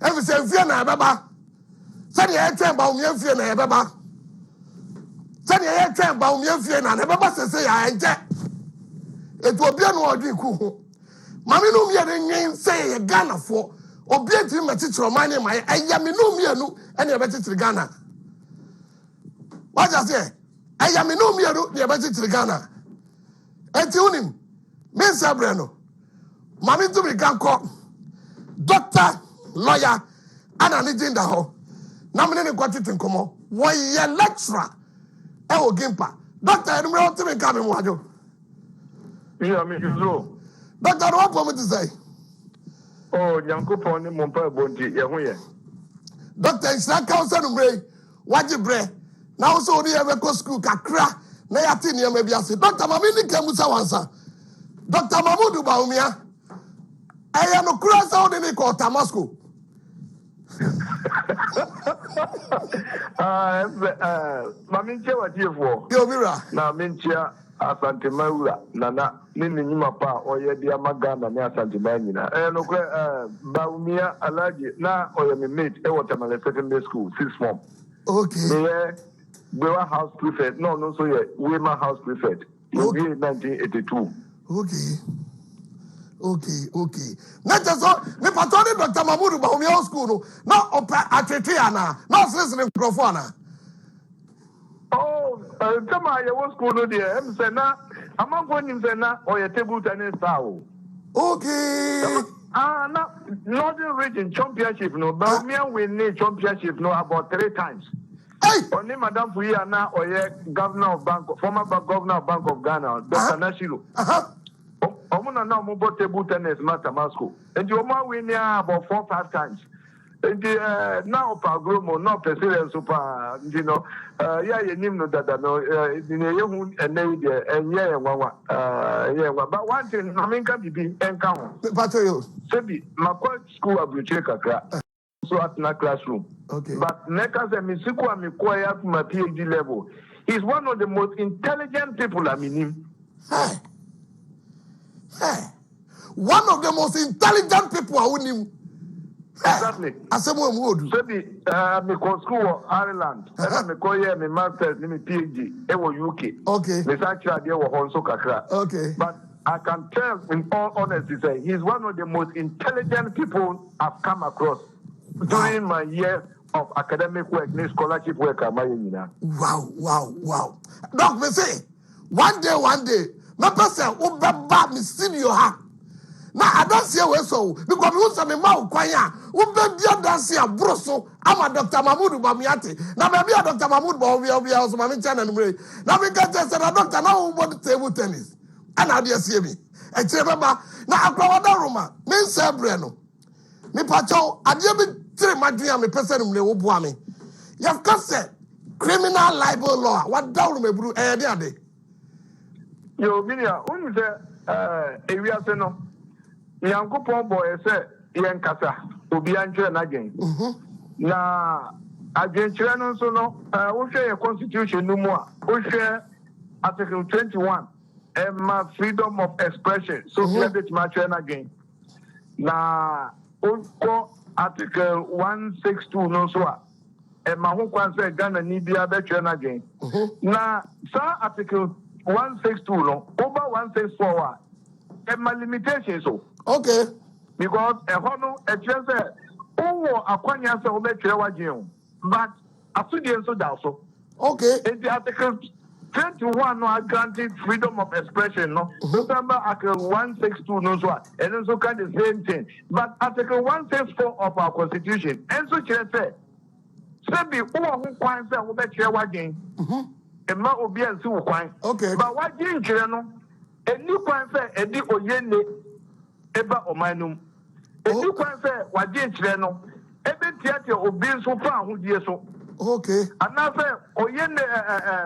Every say fear na baba. Said you train Bawumia fear na baba. Said you train Bawumia fear na baba say I enjoy. It will be an order cool. Mammy no me and say Ghana for or be a team at teacher money my ayami no me and you're better to Ghana. What I say? Ayami no me you're better to Ghana. And tune him, Miss Sabrano. Mammy to be Ganco, doctor, lawyer, Anane Gyinda. Nominated quantity in Como. 1 year lecturer. Ewo Gimpa. Doctor, I don't know what to be coming. Wajo. Yeah, me too. Doctor, what for me to say? Oh, Yanko Pony Mompa Bonti, Yahuya. Doctor, it's not council number. What you bread? Now, so the ever go school, Kakra, Nayatinia, maybe I say, Doctor Mamini Kamusawansa. Doctor Mamudu Bawumia. I am a cross out in the court, Tamasco. Mamincha, what you for? Yovira. Now, Mincha, Asante Maura, Nana, Nini Mapa, or Yadia Magana, Asante Manina. And Bawumia, Alaji, now, or your mate, Ewatamale Secondary School, 6th form. Okay. We were house prefect. No, so yeah, we were house prefect. In 1982. Okay. Not just so, me patroni Dr. Mamudu Bawumia school. No, Atretiana, no listening microphone. Oh, come on, your school, no dear. I'm saying now, I'm not going to say now, or your table tennis style. Okay. Now, Northern Region Championship, no, Bawumia win championship, no, about 3 times. Hey! Only Madame Fuyana, or your governor of Bank, former governor of Bank of Ghana, Dr. Nashiro. Omuna now mobile table tennis master Moscow. And you are winning about 4 or 5 times. And now Pagromo, not President Super, you know, yeah, you know that no, and but one thing, I mean, can be encounter. Sebi, my school of Bucheka, so at my classroom. Okay. But Nekas and Misuku and Mikoya to my PhD level. He's one of the most intelligent people I mean him. One of the most intelligent people I wouldn't him. Exactly. I said, what would so me go school Ireland, and me go here, me masters, me PhD, it was UK. Okay. Me actually there was also Kakra. Okay. But I can tell in all honesty, say he's one of the most intelligent people I've come across during my year of academic work, scholarship work. Wow. Doc, me say, one day, my person will be me senior ha. Now I don't see where so because we want me mau kwanya. We be dia dance ya broso. I'm a Dr. Mamudu Bamiati. Now maybe a Dr. Mamudu Bawumia also mami chana numre. Now we get just a doctor now who want table tennis. And now dia see me. E chebaba. Now akwa wada roma. Me say breno. Me pacho adie be three madria me person numre wo boa me. You've got said criminal libel law. What down me bru e dey ade. Yo minia, unu say area say no. Yanko boy say yankasa obi anche na gen. Na agenture no so no wo hwe your constitution no mu a wo hwe article 21 my freedom of expression so let it match again. Na wo article 162 no so a ma ho kwan say Ghana ni bia be twa na gen. Na sa article 162 no over 164 my limitations so. Okay. Because a hono a chance oh akwanya se obetwe wajen but asudi so da so. Okay. In the article 21 no granted freedom of expression no. Remember article 162 no so and also kind the same thing. But article 164 of our constitution and so chance say be who kwan se obetwe wajen. Emma obi ansi wo kwan. Okay. But wajen kire no eni kwan se edi oyene eba omanum edi kwan se wade kire no ebe tiate obi nso fa ahodie so. Okay. Anafe oyene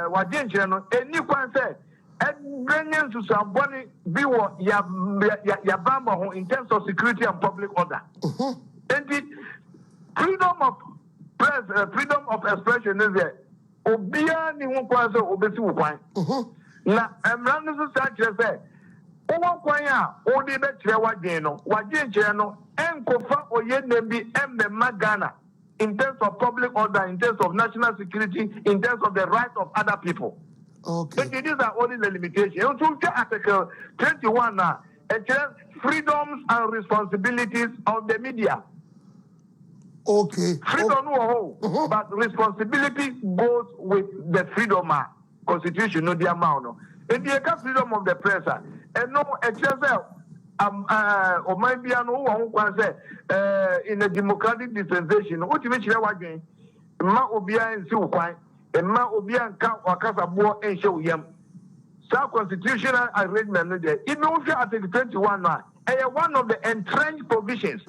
wade kire no eni kwan se ebrenyen susaboni bi wo ya bamba ho in terms of security and public order. And the freedom of press freedom of expression is there obia ni ho kwan se obesi wo kwan. Na emran so sa kire se Owo kwanya odi be kire wadwen no wadwen kire no enkofa oye nembi emmema Ghana in terms of public order, in terms of national security, in terms of the rights of other people. Okay. So these are only the limitations. So Article 21 now, freedoms and responsibilities of the media. Okay. Freedom but responsibility goes with the freedom constitution, no the amount. And the freedom of the press, and no exercise. Or might be an in a democratic dispensation. What you mentioned again, Ma Obia and Suquai, and Ma Obia and Casabo and show yam. Some constitutional arrangement, even Article 21 now, one of the entrenched provisions,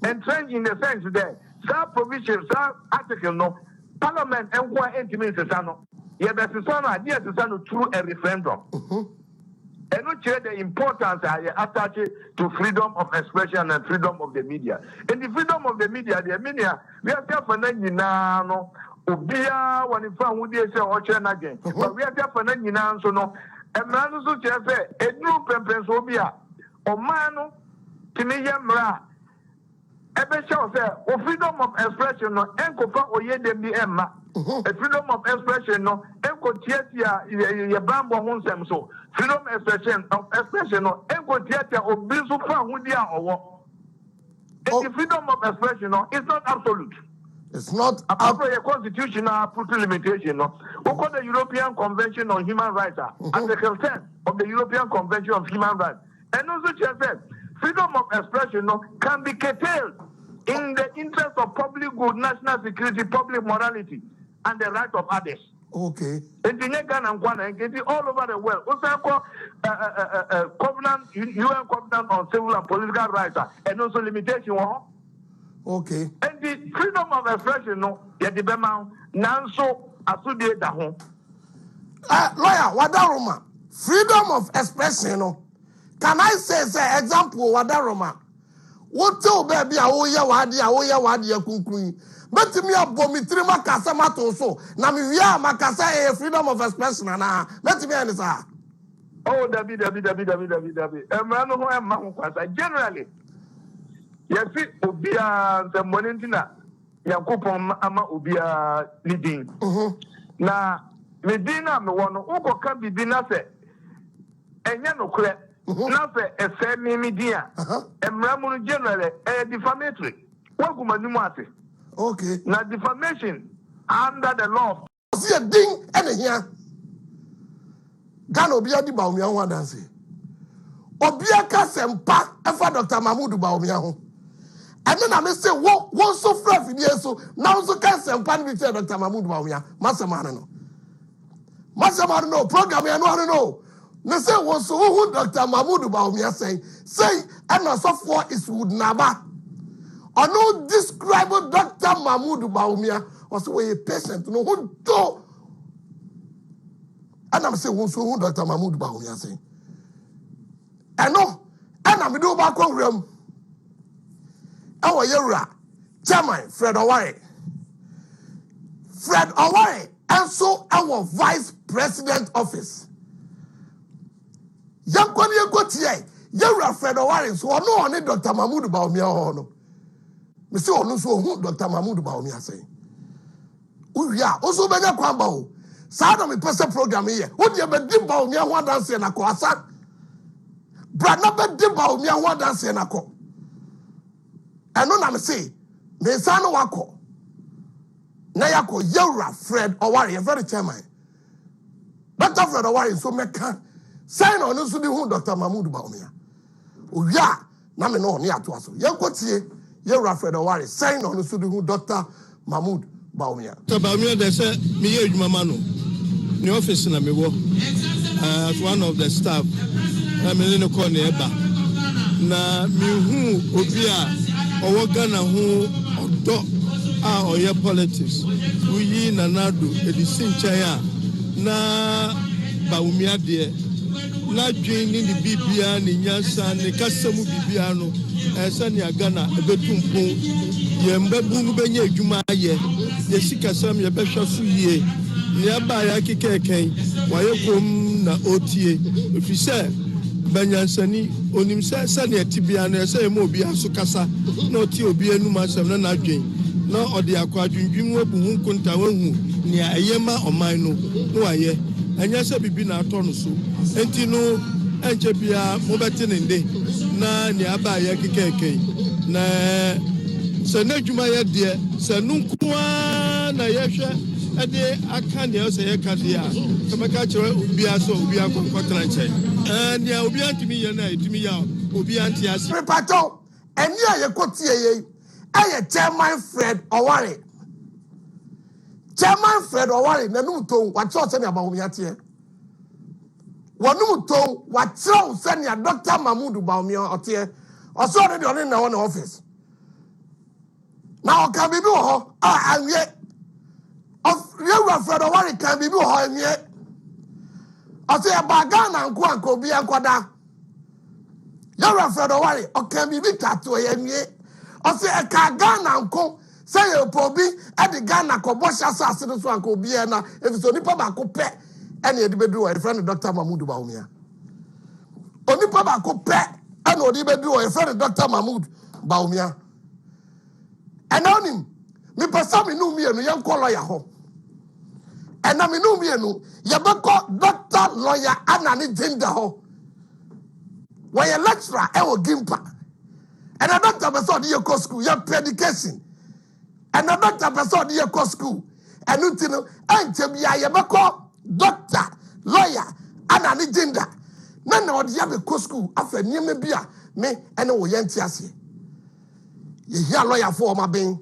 entrenched in the sense that some provisions, some article no, Parliament and one intimate Sano. Yet the Sano idea to through a referendum. And not share the importance attached to freedom of expression and freedom of the media. And the freedom of the media, we are there for no Obia when in found would say or again. But we are there for so no. And man also say a new preference Obia or mano Timiya Mra. Ebe shall say, o freedom of expression no enkofa oye dem bi emma. A freedom of expression no enko tiatia ye bambo honsem so. Freedom of expression no enko tiatia obi so fa hudi a owo. The freedom of expression no is not absolute. It's not after a constitutional limitation no. We call the European Convention on Human Rights, Article 10 of the European Convention on Human Rights. And also just said freedom of expression no can be curtailed in the interest of public good, national security, public morality, and the right of others. Okay. And all over the world. Also, covenant, UN covenant on civil and political rights, and also limitation. Okay. And the freedom of expression, no, yet the Bema, Nanso, Asudie Dahon. Lawyer, Wadaroma, freedom of expression, no. Can I say example, Wadaroma? What tell baby, Aoya Wadia Kunkui? But me a bomitrima Casamato so. Namia Macasa, freedom of expression, and let me answer. Oh, David. A man who am Mahuasa. Generally, yes, Obia, the Monintina, Yakupon Ama Obia leading. Now, Medina, the one who can be dinner, and Yanoko. Nothing a semi media and Ramu generally a defamatory. What could man okay. Now defamation under the law. See a ding and here. Gano Bia di Bawumia one dance. Obiaka Sempa, Efa Dr. Mahmoud Bawumia. And then I may say, what so fresh in so now so can Sempa with Dr. Mahmoud Bawumia. Masamano. Masamano program, I know. Me say was who Dr. Mahmoud Bawumia say and a software is would never. Or no describe Dr. Mahmoud Bawumia was a patient no who do. And I'm saying who Dr. Mahmoud Bawumia say. And no, and I'm do back on room. Our Yura, Chairman Fred Owari, and so our Vice President office. Yankwani Gotier, Yura Fred Owari, so no one Dr. Mahmoud Bawumia. Me say onu so who Dr. Mahmoud Bawumia say. Uya, also benya kwamba o. Sa na me pese program here. Wo de be di Bawumia ho dance na ko asa. Bra na be di Bawumia ho dance na ko. Eno na me say, me sa no wako. Na yako Yura Fred Owari, very chairman. Dr. Fred Owari so meka sign on so di who Dr. Mahmoud Bawumia. Uya, na me no ni ato aso. Yankotie Yura Fred Owari sign on so di who Dr. Mahmoud Bawumia. Dr. Bawumia they say me ye adwuma no. Ni office na me wo. As one of the staff. Na me no call na eba. Na me hu obi a owo Ghana hu odo a oye politics. Uyi nanado edisi nchen a na Bawumia de na dwin ni bibia ni nyansa ni kasemu bibia no esa ni Ghana ebetumpo ye mbabu no benye adwuma ye ye sikasam ye behwa so yie ni aba ya kekeken waye kom na otie efise banyansani onim se ne tibia na se mo obi aso kasa na oti obi anum asem na adwen na ode akwa adwendwin wabu hu nkonta wahu ne ayema oman no no aye anya se bibi na ato no so enti no enche bia mo bete ne nde na ne aba ye kekeke na se na dwuma ye de se nunkuwa na ye hwe ade aka ne se ye ka de a kamaka kire obi aso obi akwakwatra nche and ya obi antimi ye na etimi ya obi anti ase prepato eni aye kotie ye aye chairman Fred Oware na num to wa cho se ne Bawumia tie wonum to wa cho se ne Dr. Mahmood Bawumia otie oso de oni na won office na o kan bibi wo ho anwie of rewa Fred Oware kan bibi wo ho anwie ose e baga na nko anko obi ankoda rewa Fred Oware o kan bibi tato ye anwie ose e ka ga na nko say you pobi e de Ghana ko bo sha sase no so anko obi e na efiso nipa ba ko pe ene e de bedu o friend Dr. Mahmood Bawumia onipa ba ko pe ene o de bedu o friend Dr. Mahmood Bawumia anonim me pesa me no mienu ye nko lawyer ho ena me no mienu ye beko Dr. lawyer Anane Gyinda ho we ye lecturer e o Gimpa and a doctor person di go school your education and a doctor person di go school and untino ante bia ye beko doctor lawyer Anane Gyinda na odi ya be go school afa niam bia me ene wo ye ntiase ye hia lawyer for ma ben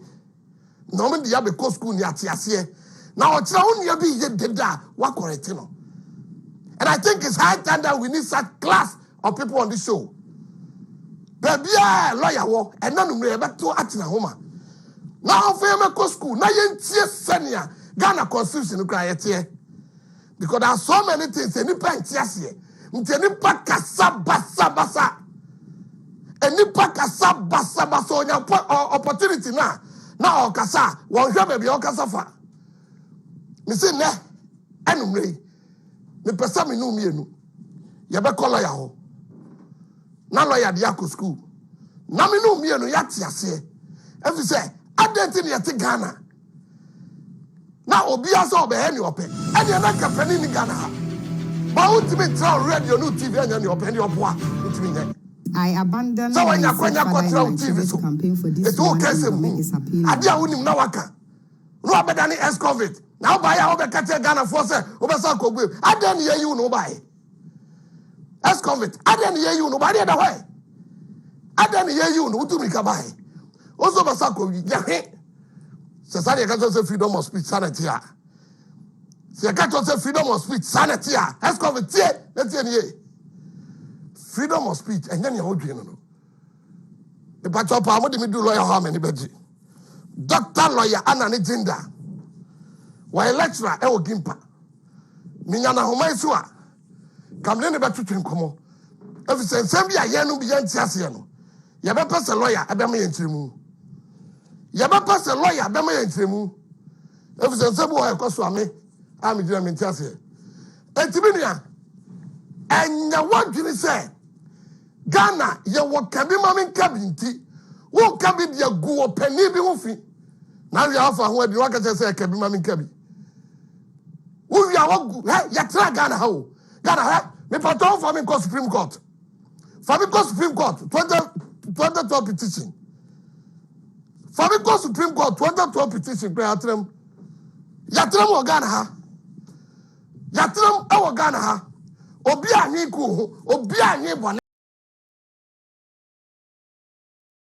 no me di ya be go school ni atiase na o tira won ya bi ye deda wa correct no and I think it's high time that we need such class of people on this show. Baby, lawyer wo and none me beto atina homa. Now for me school, na yentie senia Ghana constitution cry tie. Because there are so many things any pan tiasie. Nteni pa kasa basa. Any pa kasa basa onya opportunity na okasa won hwe baby okasa fa. Me say ne enumre. Me pesa me no mienu. Ye be call lawyer ho. Na lawyer de akọ school na me no mienu ya te ase efi say adenti ne yete Ghana na obi aso obe he ne ope ene na kapani ni Ghana ha ba ultimate trial radio no TV anya ne ope ne opoa ultimate nye I abandoned so when my TV so campaign for this it all case ade a wonim na waka no abedani ex-convict na oba ya obe kate Ghana for say obe sa kogbu ade ne yeyi no oba ex-convict ade ne yeyi no oba de da hwe ade ne yeyi no utumi ka bai ozo ba sa kogbu ya he se sa de ka say freedom of speech sanity a se ka say freedom of speech sanity a ex-convict tie na tie ne freedom of speech enya ne odwe no the patch up am de me do lawyer how many beji Dr. lawyer Anane Gyinda wa lecturer e o Gimpa minya na homa isu a kamne ne betutu nkomo efi sensem bia ye no bia ntiase no ye be pese lawyer e be ma ye ntiremu ye be pese lawyer be ma ye ntiremu efi sensem bo e koso ame a me dina me ntiase etimi nia enya wadwini se Ghana ye wo kabi ma me kabi nti wo kabi dia guo pani bi ho fi na wi afa ho adi waka se kabi ma me kabi wo wi awu ya tra Ghana ha o Ghana ha me pato for me go Supreme Court for me go Supreme Court 2012 petition for me go Supreme Court 2012 petition pre atrem ya trem o Ghana ha ya trem e wo Ghana ha obi anyi ku obi anyi